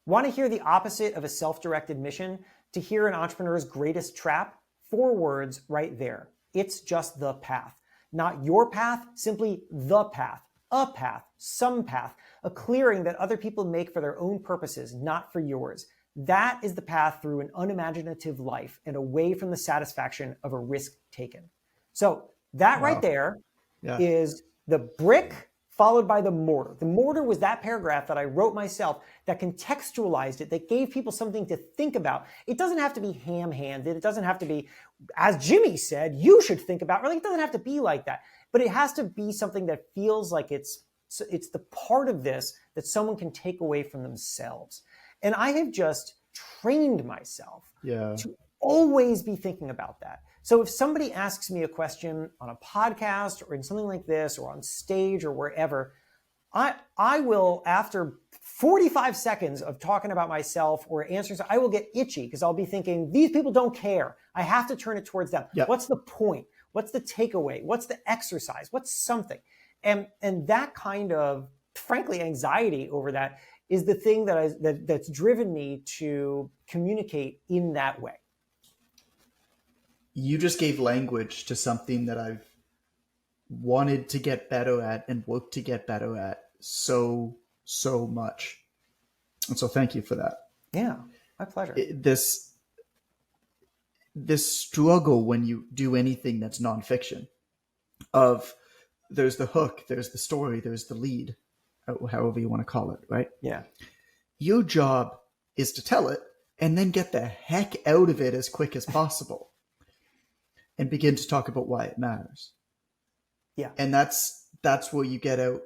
Want to hear the opposite of a self-directed mission? To hear an entrepreneur's greatest trap? 4 words right there. It's just the path. Not your path, simply the path. A path, some path, a clearing that other people make for their own purposes, not for yours. That is the path through an unimaginative life and away from the satisfaction of a risk taken. So that right there is the brick followed by the mortar. The mortar was that paragraph that I wrote myself that contextualized it, that gave people something to think about. It doesn't have to be ham-handed. It doesn't have to be, as Jimmy said, you should think about. Really, it doesn't have to be like that. But it has to be something that feels like it's the part of this that someone can take away from themselves. And I have just trained myself to always be thinking about that. So if somebody asks me a question on a podcast or in something like this or on stage or wherever, I will, after 45 seconds of talking about myself or answering, I will get itchy because I'll be thinking, these people don't care. I have to turn it towards them. Yep. What's the point? What's the takeaway? What's the exercise? What's something? And that kind of, frankly, anxiety over that is the thing that's driven me to communicate in that way. You just gave language to something that I've wanted to get better at and worked to get better at so much. And so thank you for that. Yeah, my pleasure. This struggle when you do anything that's nonfiction of there's the hook, there's the story, there's the lead, however you want to call it, right? Yeah. Your job is to tell it and then get the heck out of it as quick as possible and begin to talk about why it matters. Yeah. And that's where you get out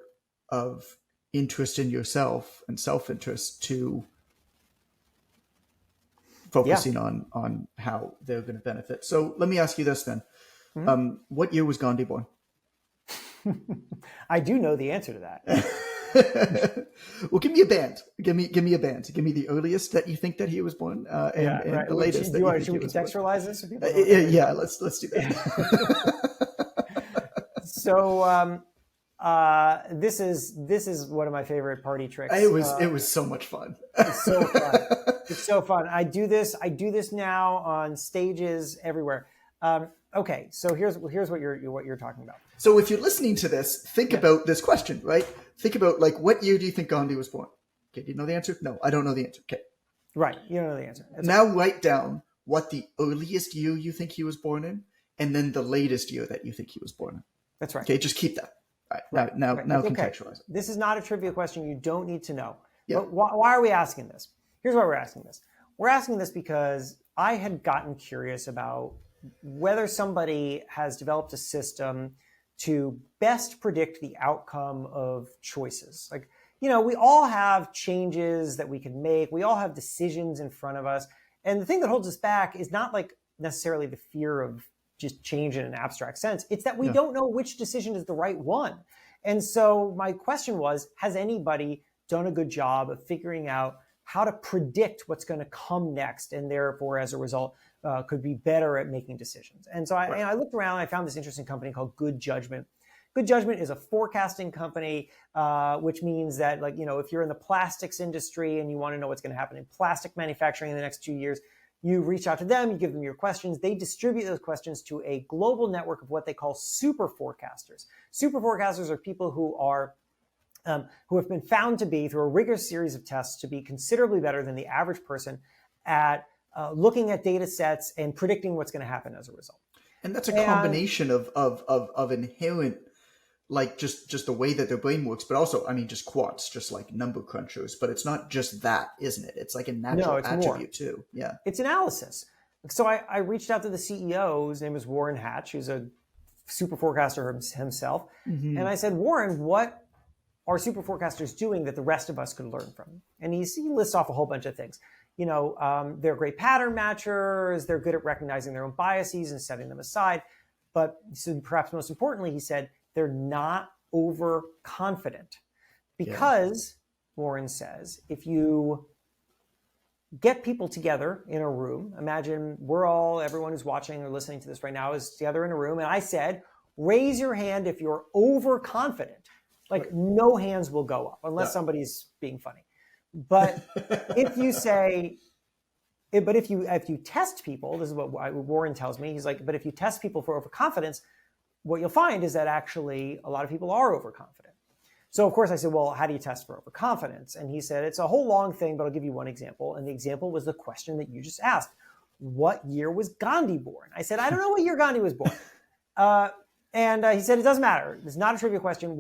of interest in yourself and self-interest to focusing on how they're going to benefit. So let me ask you this then. Mm-hmm. What year was Gandhi born? I do know the answer to that. Well, give me a band. Give me a band. Give me the earliest that you think that he was born, and the latest. Should we contextualize this? Yeah, let's do that. So this is one of my favorite party tricks. It was so much fun. It's so fun. It's so fun. I do this now on stages everywhere. Okay, so here's what you're talking about. So if you're listening to this, think about this question, right? Think about what year do you think Gandhi was born? Okay, do you know the answer? No, I don't know the answer. Okay. Right, you don't know the answer. Now write down what the earliest year you think he was born in, and then the latest year that you think he was born in. That's right. Okay, just keep that. All right, now contextualize it. This is not a trivia question you don't need to know. Yeah. But why are we asking this? Here's why we're asking this. We're asking this because I had gotten curious about whether somebody has developed a system to best predict the outcome of choices. Like, we all have changes that we can make. We all have decisions in front of us. And the thing that holds us back is not necessarily the fear of just change in an abstract sense. It's that we don't know which decision is the right one. And so my question was, has anybody done a good job of figuring out how to predict what's going to come next, and therefore, as a result, could be better at making decisions? And so I looked around, I found this interesting company called Good Judgment. Good Judgment is a forecasting company, which means that, if you're in the plastics industry and you want to know what's going to happen in plastic manufacturing in the next 2 years, you reach out to them, you give them your questions. They distribute those questions to a global network of what they call super forecasters. Super forecasters are people who have been found to be, through a rigorous series of tests, to be considerably better than the average person at looking at data sets and predicting what's going to happen as a result. And that's a combination of inherent, just the way that their brain works, but also, just quants, just like number crunchers. But it's not just that, isn't it? It's like a natural attribute too. Yeah. It's analysis. So I reached out to the CEO, his name is Warren Hatch, who's a super forecaster himself. Mm-hmm. And I said, Warren, what are super forecasters doing that the rest of us could learn from? And he lists off a whole bunch of things. They're great pattern matchers. They're good at recognizing their own biases and setting them aside. But perhaps most importantly, he said, they're not overconfident. Because, Warren says, if you get people together in a room, imagine everyone who's watching or listening to this right now is together in a room, and I said, raise your hand if you're overconfident. No hands will go up unless somebody's being funny. But if you test people, this is what Warren tells me. He's like, but if you test people for overconfidence, what you'll find is that actually a lot of people are overconfident. So of course I said, well, how do you test for overconfidence? And he said, it's a whole long thing, but I'll give you one example. And the example was the question that you just asked. What year was Gandhi born? I said, I don't know what year Gandhi was born. And he said, it doesn't matter. It's not a trivia question.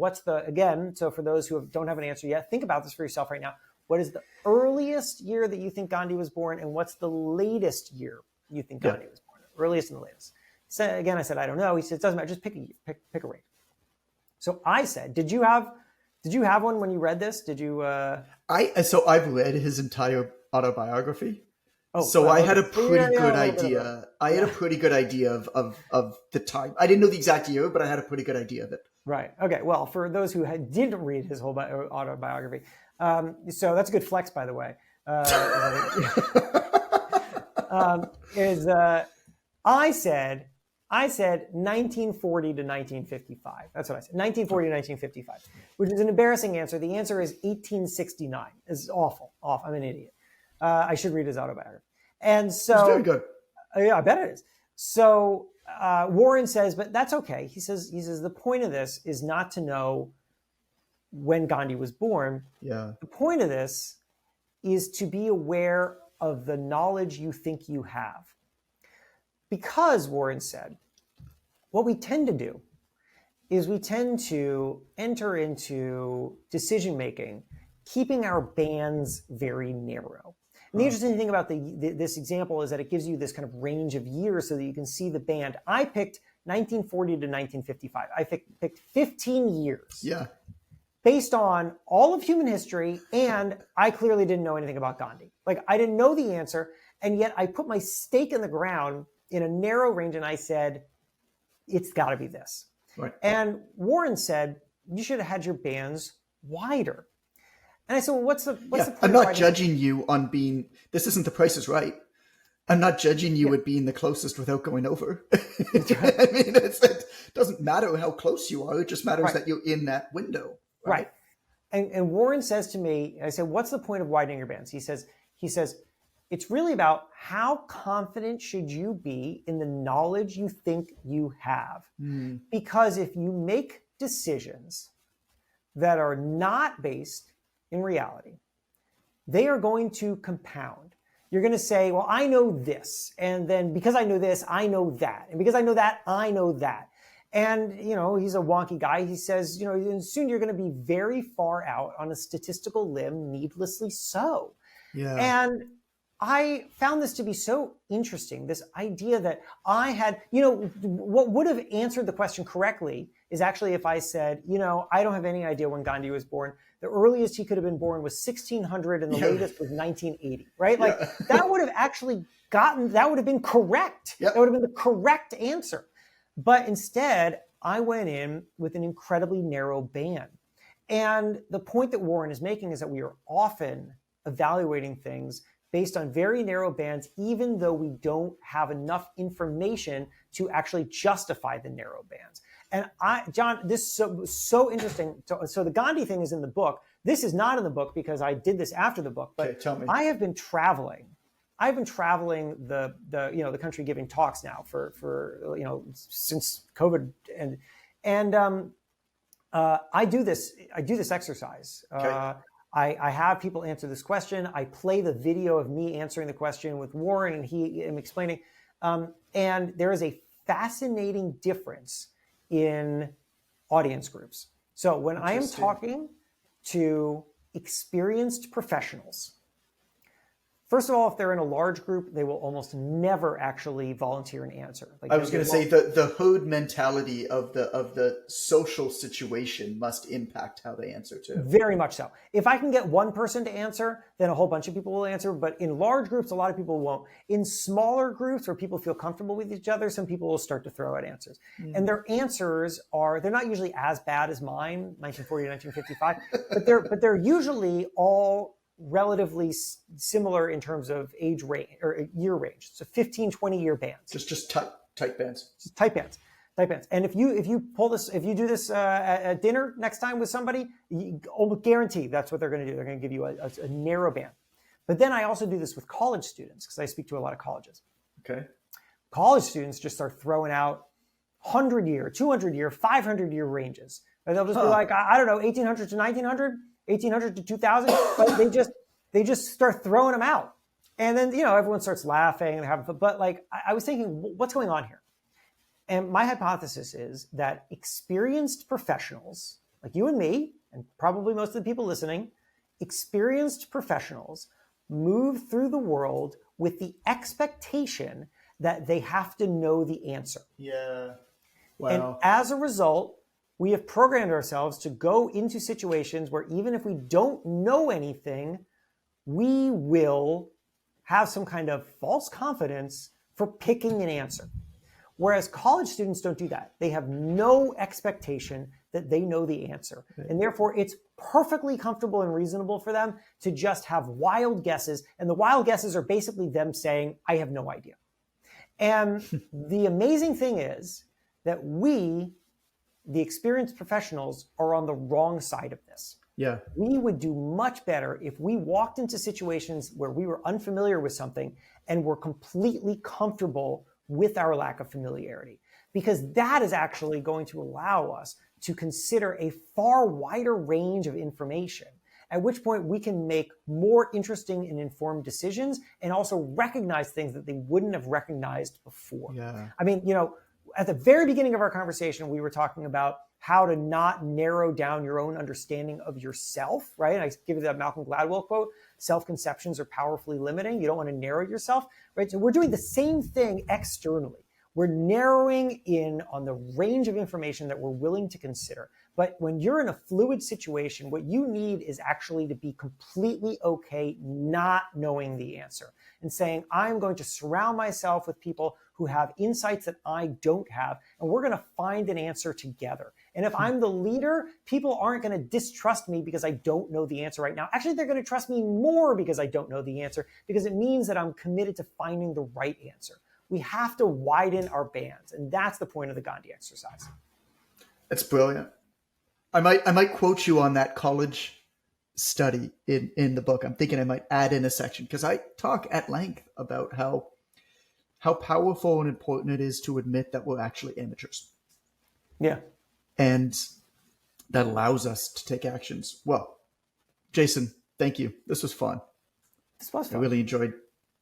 So for those who don't have an answer yet, think about this for yourself right now. What is the earliest year that you think Gandhi was born? And what's the latest year you think Gandhi was born? Earliest and the latest. So again, I said, I don't know. He said, it doesn't matter. Just pick a year, pick a rate. So I said, did you have one when you read this? Did you? So I've read his entire autobiography. Oh, so I had a pretty good idea. I had a pretty good idea of the time. I didn't know the exact year, but I had a pretty good idea of it. Right. Okay. Well, for those who didn't read his whole autobiography, so that's a good flex, by the way. I said, I said 1940 to 1955. That's what I said, 1940 to 1955, which is an embarrassing answer. The answer is 1869. It's awful. I'm an idiot. I should read his autobiography. And so, it's very good. Yeah, I bet it is. So Warren says, but that's okay. He says the point of this is not to know when Gandhi was born. Yeah. The point of this is to be aware of the knowledge you think you have. Because, Warren said, what we tend to do is we tend to enter into decision-making, keeping our bands very narrow. And the interesting thing about this example is that it gives you this kind of range of years so that you can see the band. I picked 1940 to 1955. I picked 15 years. Yeah. Based on all of human history, and I clearly didn't know anything about Gandhi. Like, I didn't know the answer, and yet I put my stake in the ground in a narrow range, and I said, it's got to be this. Right. And Warren said, you should have had your bands wider. And I said, well, what's the point? I'm not judging you on being, this isn't The Price is Right. I'm not judging you at being the closest without going over. I mean, it doesn't matter how close you are. It just matters that you're in that window. Right. And Warren says to me, I said, what's the point of widening your bands? He says, it's really about how confident should you be in the knowledge you think you have. Because if you make decisions that are not based in reality, they are going to compound. You're going to say, well, I know this. And then because I know this, I know that. And because I know that, I know that. And, he's a wonky guy. He says, soon you're going to be very far out on a statistical limb, needlessly so. Yeah. And I found this to be so interesting, this idea that I had, what would have answered the question correctly is actually if I said, I don't have any idea when Gandhi was born. The earliest he could have been born was 1600 and the latest was 1980, right? Like that would have actually that would have been correct. Yep. That would have been the correct answer. But instead, I went in with an incredibly narrow band. And the point that Warren is making is that we are often evaluating things based on very narrow bands, even though we don't have enough information to actually justify the narrow bands. And John, this is so interesting. So the Gandhi thing is in the book. This is not in the book because I did this after the book, but tell me. I have been traveling. I've been traveling the country giving talks now for since COVID, and I do this exercise. Okay. I have people answer this question. I play the video of me answering the question with Warren and him explaining. And there is a fascinating difference in audience groups. So when I am talking to experienced professionals, first of all, if they're in a large group, they will almost never actually volunteer an answer. I was going to say the hood mentality of the social situation must impact how they answer too. Very much so. If I can get one person to answer, then a whole bunch of people will answer. But in large groups, a lot of people won't. In smaller groups where people feel comfortable with each other, some people will start to throw out answers. And their answers they're not usually as bad as mine, 1940 to 1955, but they're usually all relatively similar in terms of age range or year range. So 15, 20-year bands. Just tight bands. Just tight bands. And if you do this at dinner next time with somebody, you almost guarantee that's what they're going to do. They're going to give you a narrow band. But then I also do this with college students because I speak to a lot of colleges. Okay. College students just start throwing out 100-year, 200-year, 500-year ranges. And they'll just be like, I don't know, 1800 to 1900. 1800 to 2000, but they just start throwing them out. And then, everyone starts laughing and having fun. But like, I was thinking, what's going on here? And my hypothesis is that experienced professionals, like you and me, and probably most of the people listening, experienced professionals move through the world with the expectation that they have to know the answer. Yeah. Wow. And as a result, we have programmed ourselves to go into situations where even if we don't know anything, we will have some kind of false confidence for picking an answer. Whereas college students don't do that. They have no expectation that they know the answer. And therefore, it's perfectly comfortable and reasonable for them to just have wild guesses. And the wild guesses are basically them saying, I have no idea. And the amazing thing is that we, the experienced professionals, are on the wrong side of this. Yeah. We would do much better if we walked into situations where we were unfamiliar with something and were completely comfortable with our lack of familiarity, because that is actually going to allow us to consider a far wider range of information, at which point we can make more interesting and informed decisions and also recognize things that they wouldn't have recognized before. Yeah. I mean, at the very beginning of our conversation, we were talking about how to not narrow down your own understanding of yourself, right? And I give you that Malcolm Gladwell quote, self-conceptions are powerfully limiting. You don't want to narrow yourself, right? So we're doing the same thing externally. We're narrowing in on the range of information that we're willing to consider. But when you're in a fluid situation, what you need is actually to be completely okay not knowing the answer and saying, I'm going to surround myself with people who have insights that I don't have, and we're going to find an answer together. And if I'm the leader, people aren't going to distrust me because I don't know the answer right now. Actually, they're going to trust me more because I don't know the answer, because it means that I'm committed to finding the right answer. We have to widen our bands, and that's the point of the Gandhi exercise. That's brilliant. I might quote you on that college study in the book. I'm thinking I might add in a section, because I talk at length about how powerful and important it is to admit that we're actually amateurs. Yeah. And that allows us to take actions. Well, Jason, thank you. This was fun. This was fun. I really enjoyed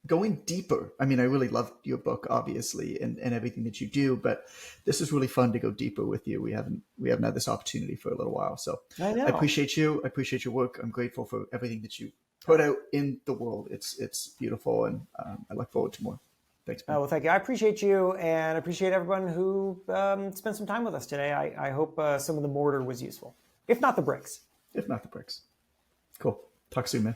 going deeper. I mean, I really loved your book, obviously, and everything that you do, but this is really fun to go deeper with you. We haven't had this opportunity for a little while. So I know. I appreciate you. I appreciate your work. I'm grateful for everything that you put out in the world. It's beautiful, and I look forward to more. Thanks, man. Well, thank you. I appreciate you, and appreciate everyone who spent some time with us today. I hope some of the mortar was useful, if not the bricks. If not the bricks. Cool. Talk soon, man.